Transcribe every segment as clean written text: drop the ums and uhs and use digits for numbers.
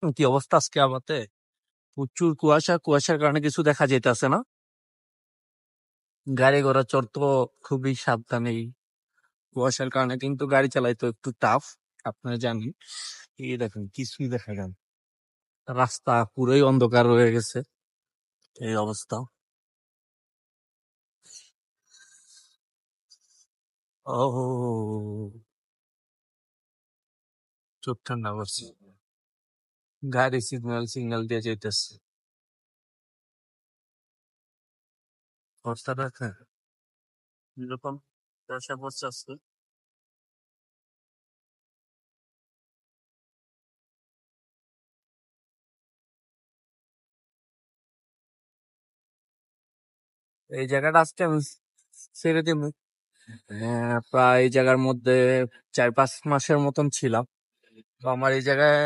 কি অবস্থা আজকে আমাতে? প্রচুর কুয়াশা, কুয়াশার কারণে কিছু দেখা যাইতেছে না। গাড়ি ঘোড়া চড়তো খুবই সাবধানে। এই কুয়াশার কারণে কিন্তু গাড়ি চালাইতো একটু টাফ, আপনারা জানেন। এই দেখেন কিছুই দেখা যান, রাস্তা পুরোই অন্ধকার হয়ে গেছে। এই অবস্থা। ও, চোখ ঠান্ডা করছে। গাড়ি সিগন্যাল সিগন্যাল দিয়ে যেতেছে। অবস্থা দেখেন এরকম কুয়াশা পড়ছে আজকে। এই জায়গাটা আজকে আমি ছেড়ে দিব। প্রায় এই জায়গার মধ্যে 4-5 মাসের মতন ছিলাম। তো আমার এই জায়গায়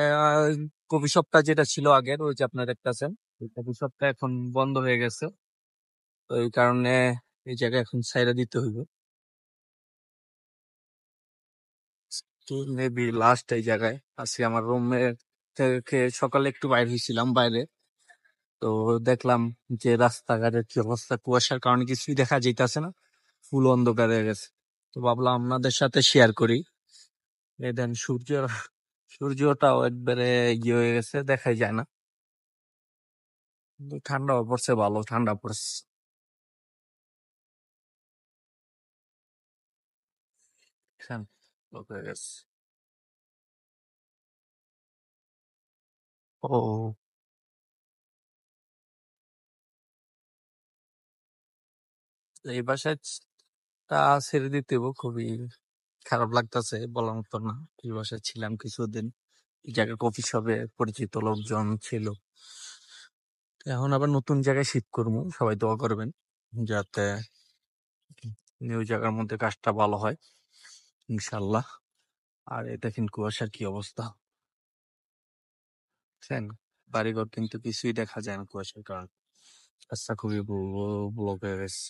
কফি শপটা যেটা ছিল আগের, ওই যে আপনার দেখতেছেন, ওই কফি শপটা এখন বন্ধ হয়ে গেছে। তো এই কারণে এই জায়গায় এখন ছাইরা দিতে হইব। তো মেবি লাস্ট এই জায়গায় আজকে আমার রুমে থেকে সকালে একটু বাইরে হয়েছিলাম বাইরে। তো দেখলাম যে রাস্তাঘাটের কি অবস্থা, কুয়াশার কারণে কিছুই দেখা যাইতেছে না, ফুল অন্ধকার হয়ে গেছে। তো ভাবলাম আপনাদের সাথে শেয়ার করি। এই দেন সূর্যটাও একবারে ইয়ে হয়ে গেছে, দেখাই যায় না। কিন্তু ঠান্ডাও পড়ছে, ভালো ঠান্ডা পড়ছে। বুঝছেন? লোক হয়ে গেছে। ও, এই বাসায় তা ছেড়ে দিতে হইব, খুবই খারাপ লাগতেছে, বলার মতো না। এই বাসায় ছিলাম কিছুদিন, এই জায়গায় কফি শপে পরিচিত লোকজন ছিল। এখন আবার নতুন জায়গায় শিফট করবো, সবাই দোয়া করবেন যাতে নিউ জায়গার মধ্যে কাজটা ভালো হয়, ইনশাল্লাহ। আর এই দেখেন কুয়াশার কি অবস্থা, বুঝছেন? বাড়িঘর কিন্তু কিছুই দেখা যায় না কুয়াশার কারণে। রাস্তা খুবই ব্লক হয়ে গেছে।